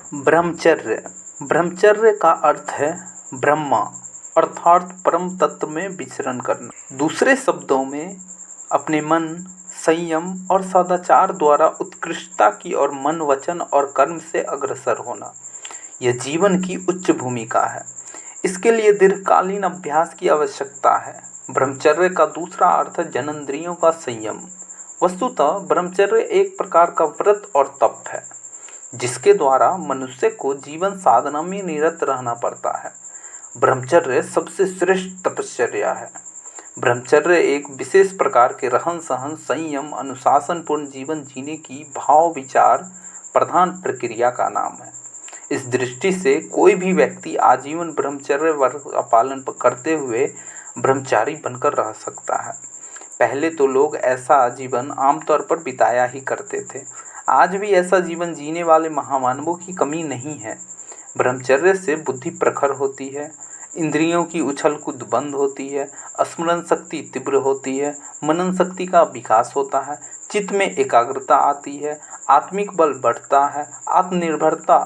ब्रह्मचर्य। ब्रह्मचर्य का अर्थ है ब्रह्मा अर्थात परम तत्व में विचरण करना। दूसरे शब्दों में अपने मन, संयम और सदाचार द्वारा उत्कृष्टता की ओर मन, वचन और कर्म से अग्रसर होना। यह जीवन की उच्च भूमिका है। इसके लिए दीर्घकालीन अभ्यास की आवश्यकता है। ब्रह्मचर्य का दूसरा अर्थ है जननेंद्रियों का संयम। वस्तुतः ब्रह्मचर्य एक प्रकार का व्रत और तप है जिसके द्वारा मनुष्य को जीवन साधना में निरत रहना पड़ता है। ब्रह्मचर्य सबसे श्रेष्ठ तपश्चर्या है। ब्रह्मचर्य एक विशेष प्रकार के रहन सहन, संयम, अनुशासनपूर्ण जीवन जीने की भाव विचार प्रधान प्रक्रिया का नाम है। इस दृष्टि से कोई भी व्यक्ति आजीवन ब्रह्मचर्य व्रत का पालन करते हुए ब्रह्मचारी बनकर रह सकता है। पहले तो लोग ऐसा जीवन आमतौर पर बिताया ही करते थे। आज भी ऐसा जीवन जीने वाले महामानवों की कमी नहीं है। ब्रह्मचर्य से बुद्धि प्रखर होती है, इंद्रियों की उछल कूद बंद होती है, स्मरण शक्ति तीव्र होती है, मनन शक्ति का विकास होता है, चित्त में एकाग्रता आती है, आत्मिक बल बढ़ता है, आत्मनिर्भरता,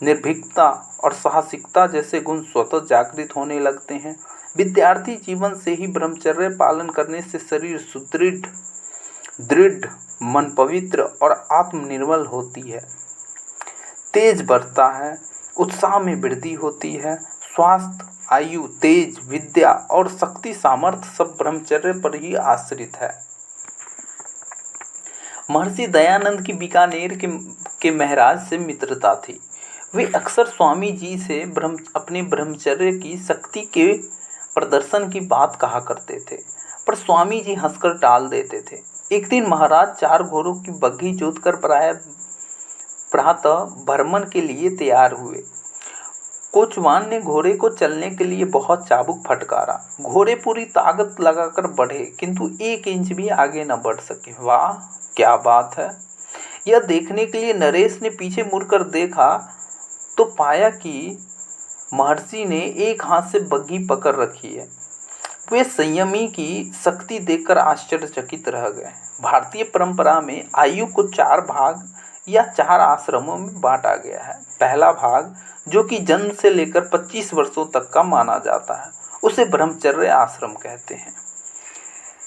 निर्भीकता और साहसिकता जैसे गुण स्वतः जागृत होने लगते हैं। विद्यार्थी जीवन से ही ब्रह्मचर्य पालन करने से शरीर सुदृढ़, दृढ़, मन पवित्र और आत्मनिर्मल होती है, तेज बढ़ता है, उत्साह में वृद्धि होती है। स्वास्थ्य, आयु, तेज, विद्या और शक्ति सामर्थ्य सब ब्रह्मचर्य पर ही आश्रित है। महर्षि दयानंद की बीकानेर के महाराज से मित्रता थी। वे अक्सर स्वामी जी से अपने ब्रह्मचर्य की शक्ति के प्रदर्शन की बात कहा करते थे, पर स्वामी जी हंसकर टाल देते थे। एक दिन महाराज 4 घोड़ों की बग्घी जोतकर प्रातः भ्रमण के लिए तैयार हुए। कोचवान ने घोड़े को चलने के लिए बहुत चाबुक फटकारा। घोड़े पूरी ताकत लगाकर बढ़े किंतु 1 इंच भी आगे न बढ़ सके। वाह, क्या बात है! यह देखने के लिए नरेश ने पीछे मुड़कर देखा तो पाया कि महर्षि ने एक हाथ से बग्घी पकड़ रखी है। वे संयमी की शक्ति देखकर आश्चर्यचकित रह गए। भारतीय परंपरा में आयु को 4 भाग या 4 आश्रमों में बांटा गया है। पहला भाग, जो कि जन्म से लेकर 25 वर्षों तक का माना जाता है, उसे ब्रह्मचर्य आश्रम कहते हैं,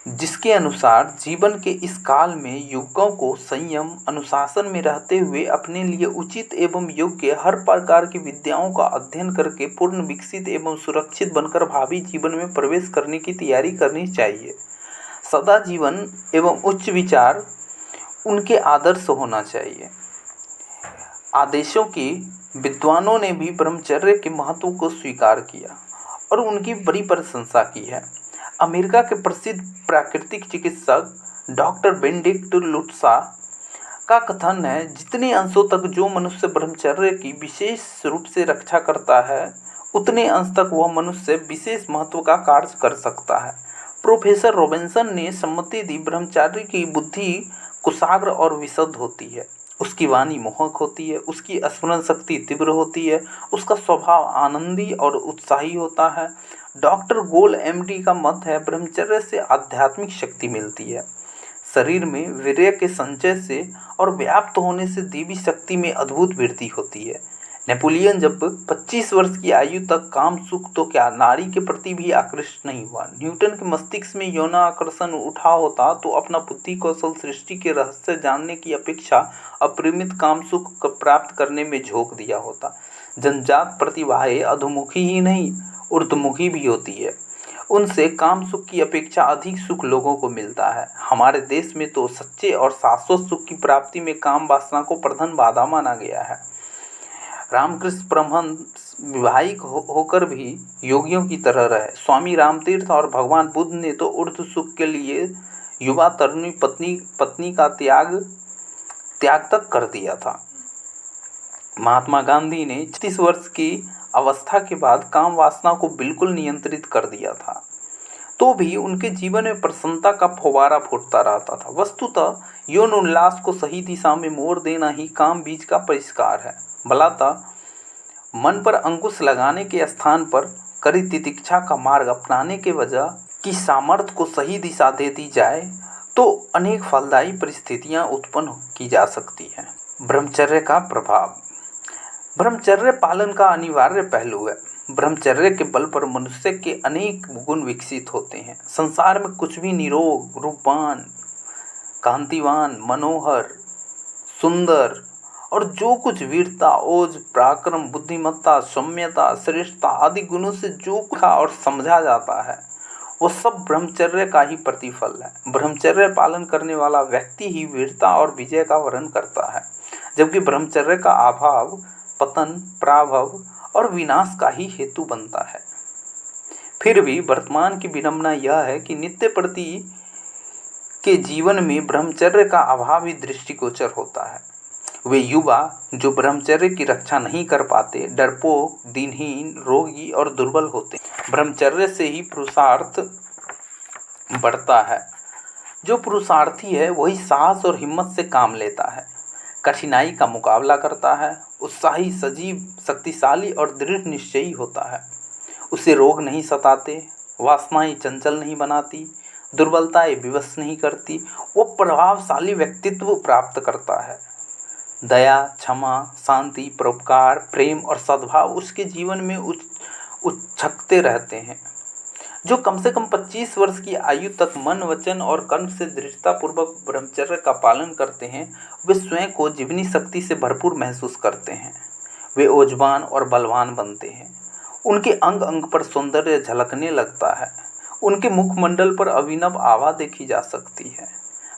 जिसके अनुसार जीवन के इस काल में युवकों को संयम, अनुशासन में रहते हुए अपने लिए उचित एवं योग्य हर प्रकार की विद्याओं का अध्ययन करके पूर्ण विकसित एवं सुरक्षित बनकर भावी जीवन में प्रवेश करने की तैयारी करनी चाहिए। सदा जीवन एवं उच्च विचार उनके आदर्श होना चाहिए। आदेशों की विद्वानों ने भी ब्रह्मचर्य के महत्व को स्वीकार किया और उनकी बड़ी प्रशंसा की है। अमेरिका के प्रसिद्ध प्राकृतिक चिकित्सक डॉक्टर बेनेडिक्ट लुट्सा का कथन है, जितने अंशों तक जो मनुष्य ब्रह्मचर्य की विशेष रूप से रक्षा करता है, उतने अंश तक वह मनुष्य विशेष महत्व का कार्य कर सकता है। प्रोफेसर रॉबिन्सन ने सम्मति दी, ब्रह्मचारी की बुद्धि कुशाग्र और विशुद्ध होती है, उसकी वाणी मोहक होती है, उसकी स्मरण शक्ति तीव्र होती है, उसका स्वभाव आनंदी और उत्साही होता है। डॉक्टर गोल एमडी का मत है, ब्रह्मचर्य से आध्यात्मिक शक्ति मिलती है। शरीर में वीर्य के संचय से और व्याप्त होने से देवी शक्ति में अद्भुत वृद्धि होती है। नेपोलियन जब 25 वर्ष की आयु तक काम सुख तो क्या नारी के प्रति भी आकृष्ट नहीं हुआ। न्यूटन के मस्तिष्क में यौन आकर्षण उठा होता तो अपना बुद्धि कौशल सृष्टि के रहस्य जानने की अपेक्षा अपरिमित काम सुख प्राप्त करने में झोंक दिया होता। जनजात प्रतिभाएं अधोमुखी ही नहीं ऊर्ध्वमुखी भी होती है, उनसे काम सुख की अपेक्षा अधिक सुख लोगों को मिलता है। हमारे देश में तो सच्चे और शाश्वत सुख की प्राप्ति में काम वासना को प्रधान बाधा माना गया है। रामकृष्ण परमहंस विवाहिक होकर भी योगियों की तरह रहे। स्वामी रामतीर्थ और भगवान बुद्ध ने तो ऊर्ध्व सुख के लिए युवा तरुणी पत्नी का त्याग तक कर दिया था। महात्मा गांधी ने 36 वर्ष की अवस्था के बाद काम वासना को बिल्कुल नियंत्रित कर दिया था, तो भी उनके जीवन में प्रसन्नता का फव्वारा फूटता रहता था। वस्तुतः यौन उल्लास को सही दिशा में मोड़ देना ही काम बीज का परिष्कार है। भलातः मन पर अंकुश लगाने के स्थान पर कड़ी तितिक्षा का मार्ग अपनाने के वजह की सामर्थ्य को सही दिशा दे दी जाए तो अनेक फलदायी परिस्थितियां उत्पन्न की जा सकती हैं। ब्रह्मचर्य का प्रभाव। ब्रह्मचर्य पालन का अनिवार्य पहलू है। ब्रह्मचर्य के बल पर मनुष्य के अनेक गुण विकसित होते हैं। संसार में कुछ भी निरोग, रूपवान, कांतिवान, मनोहर, सुंदर और जो कुछ वीरता, ओज, पराक्रम, बुद्धिमत्ता, सौम्यता, श्रेष्ठता आदि गुणों से जो कहा और समझा जाता है वो सब ब्रह्मचर्य का ही प्रतिफल है। ब्रह्मचर्य पालन करने वाला व्यक्ति ही वीरता और विजय का वर्ण करता है, जबकि ब्रह्मचर्य का अभाव पतन, पराभव और विनाश का ही हेतु बनता है। फिर भी वर्तमान की विडंबना यह है कि नित्य प्रति के जीवन में ब्रह्मचर्य का अभाव ही दृष्टिगोचर होता है। वे युवा जो ब्रह्मचर्य की रक्षा नहीं कर पाते, डरपोक, दीनहीन, रोगी और दुर्बल होते हैं। ब्रह्मचर्य से ही पुरुषार्थ बढ़ता है। जो पुरुषार्थी है वही साहस और हिम्मत से काम लेता है, कठिनाई का मुकाबला करता है, उत्साही, सजीव, शक्तिशाली और दृढ़ निश्चयी होता है। उसे रोग नहीं सताते, वासनाएं चंचल नहीं बनाती, दुर्बलताएं विवश नहीं करती। वो प्रभावशाली व्यक्तित्व प्राप्त करता है। दया, क्षमा, शांति, परोपकार, प्रेम और सद्भाव उसके जीवन में उच्छकते रहते हैं। जो कम से कम 25 वर्ष की आयु तक मन, वचन और कर्म से दृढ़तापूर्वक ब्रह्मचर्य का पालन करते हैं, वे स्वयं को जीवनी शक्ति से भरपूर महसूस करते हैं। वे ओजवान और बलवान बनते हैं। उनके अंग अंग पर सौंदर्य झलकने लगता है। उनके मुखमंडल पर अभिनव आभा देखी जा सकती है।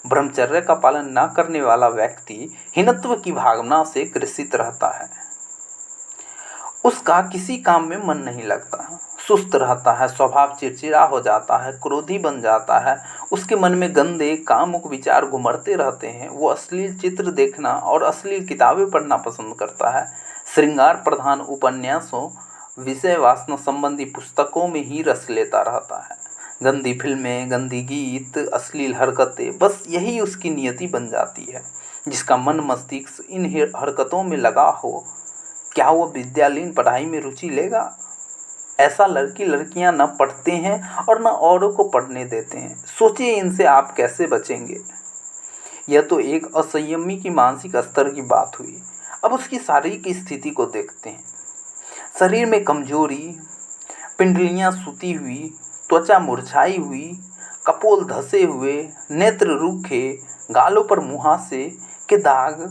ब्रह्मचर्य का पालन न करने वाला व्यक्ति हीनत्व की भावना से ग्रसित रहता है। उसका किसी काम में मन नहीं लगता, सुस्त रहता है, स्वभाव चिड़चिड़ा हो जाता है, क्रोधी बन जाता है। उसके मन में गंदे कामुक विचार घुमड़ते रहते हैं। वो अश्लील चित्र देखना और अश्लील किताबें पढ़ना पसंद करता है। श्रृंगार प्रधान उपन्यासों, विषय वासना संबंधी पुस्तकों में ही रस लेता रहता है। गंदी फिल्में, गंदी गीत, अश्लील हरकतें, बस यही उसकी नियति बन जाती है। जिसका मन मस्तिष्क इन हरकतों में लगा हो, क्या वो विद्यालयीन पढ़ाई में रुचि लेगा? ऐसा लड़कियां न पढ़ते हैं और न औरों को पढ़ने देते हैं। सोचिए इनसे आप कैसे बचेंगे। यह तो एक असंयमी की मानसिक स्तर की बात हुई। अब उसकी शारीरिक स्थिति को देखते हैं। शरीर में कमजोरी, पिंडलियां सूती हुई, त्वचा मुरझाई हुई, कपोल धसे हुए, नेत्र रूखे, गालों पर मुहासे के दाग,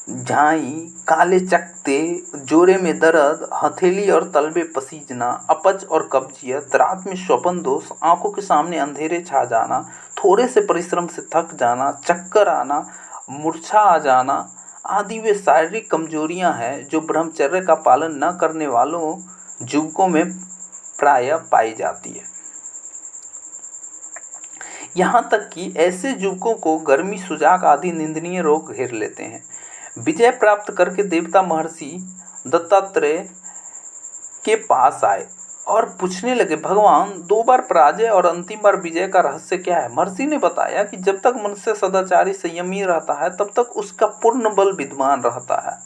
झाई, काले चकते, जोड़े में दर्द, हथेली और तलबे पसीजना, अपच और कब्जियत, रात में स्वप्न दोष, आंखों के सामने अंधेरे छा जाना, थोड़े से परिश्रम से थक जाना, चक्कर आना, मूर्छा आ जाना आदि वे शारीरिक कमजोरियां हैं जो ब्रह्मचर्य का पालन न करने वालों युवकों में प्रायः पाई जाती है। यहाँ तक कि ऐसे युवकों को गर्मी, सुजाक आदि निंदनीय रोग घेर लेते हैं। विजय प्राप्त करके देवता महर्षि दत्तात्रेय के पास आए और पूछने लगे, भगवान 2 बार पराजय और अंतिम बार विजय का रहस्य क्या है? महर्षि ने बताया कि जब तक मनुष्य सदाचारी संयमी रहता है तब तक उसका पूर्ण बल विद्यमान रहता है,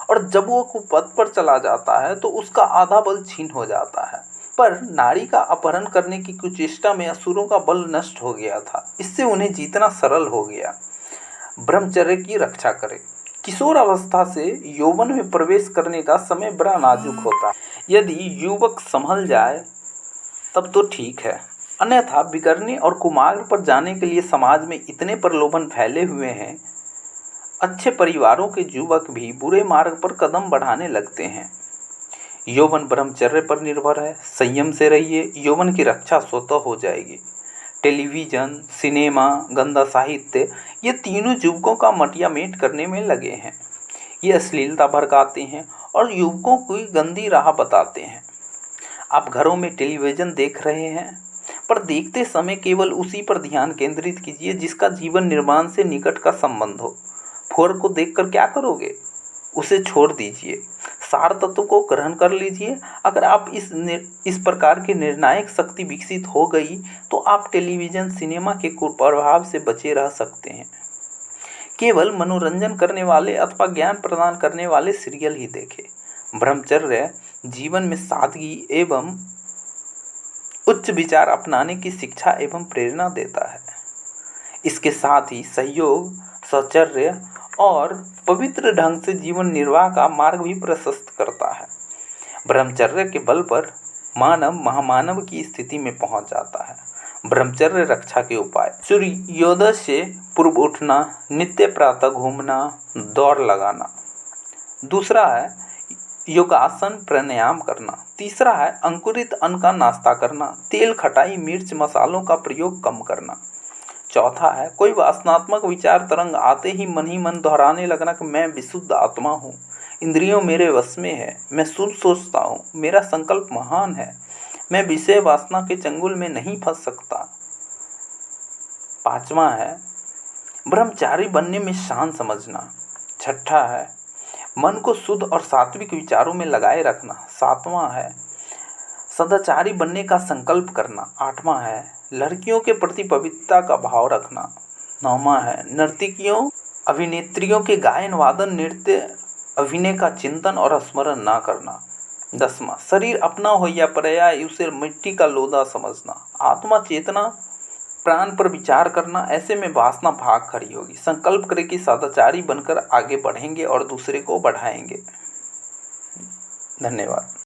और जब वो कुपथ पर चला जाता है तो उसका आधा बल छीन हो जाता है। पर नारी का अपहरण करने की कुचेष्टा में असुरों का बल नष्ट हो गया था। इससे उन्हें जीतना सरल हो गया। ब्रह्मचर्य की रक्षा करें। किशोर अवस्था से यौवन में प्रवेश करने का समय बड़ा नाजुक होता है। यदि युवक संभल जाए तब तो ठीक है, अन्यथा बिगड़ने और कुमार्ग पर जाने के लिए समाज में इतने प्रलोभन फैले हुए हैं, अच्छे परिवारों के युवक भी बुरे मार्ग पर कदम बढ़ाने लगते हैं। यौवन ब्रह्मचर्य पर निर्भर है। संयम से रहिए, यौवन की रक्षा स्वतः हो जाएगी। टेलीविज़न, सिनेमा, गंदा साहित्य, ये तीनों युवकों का मटियामेट करने में लगे हैं। ये अश्लीलता भड़काते हैं और युवकों को गंदी राह बताते हैं। आप घरों में टेलीविज़न देख रहे हैं, पर देखते समय केवल उसी पर ध्यान केंद्रित कीजिए जिसका जीवन निर्माण से निकट का संबंध हो। फोर को देखकर क्या करोगे? उसे छोड़ दीजिए, सार तत्व को ग्रहण कर लीजिए। अगर आप इस प्रकार की निर्णायक शक्ति विकसित हो गई तो आप टेलीविज़न, सिनेमा के कुप्रभाव से बचे रह सकते हैं। केवल मनोरंजन करने वाले अथवा ज्ञान प्रदान करने वाले सीरियल ही देखें। ब्रह्मचर्य जीवन में सादगी एवं उच्च विचार अपनाने की शिक्षा एवं प्रेरणा देता है। इसके साथ ही सहयोग, सौचर्य और पवित्र ढंग से जीवन निर्वाह का मार्ग भी प्रशस्त करता है। ब्रह्मचर्य के बल पर मानव महामानव की स्थिति में पहुंच जाता है। ब्रह्मचर्य रक्षा के उपाय: सूर्योदय से पूर्व उठना, नित्य प्रातः घूमना, दौड़ लगाना। दूसरा है योगासन प्राणायाम करना। तीसरा है अंकुरित अन्न का नाश्ता करना, तेल खटाई मिर्च मसालों का प्रयोग कम करना। चौथा है कोई वासनात्मक विचार तरंग आते ही मन दोहराने लगना कि मैं विशुद्ध आत्मा हूँ, इंद्रियों मेरे वश में है, मैं शुद्ध सोचता हूँ, मेरा संकल्प महान है, मैं विषय वासना के चंगुल में नहीं फंस सकता। पांचवा है ब्रह्मचारी बनने में शान समझना। छठा है मन को शुद्ध और सात्विक विचारों में लगाए रखना। सातवां है सदाचारी बनने का संकल्प करना। आठवां है लड़कियों के प्रति पवित्रता का भाव रखना। नौवां है नर्तकियों अभिनेत्रियों के गायन वादन नृत्य अभिनय का चिंतन और स्मरण ना करना। 10वां शरीर अपना हो या पराया उसे मिट्टी का लोदा समझना। आत्मा चेतना प्राण पर विचार करना, ऐसे में वासना भाग खड़ी होगी। संकल्प करें कि सदाचारी बनकर आगे बढ़ेंगे और दूसरे को बढ़ाएंगे। धन्यवाद।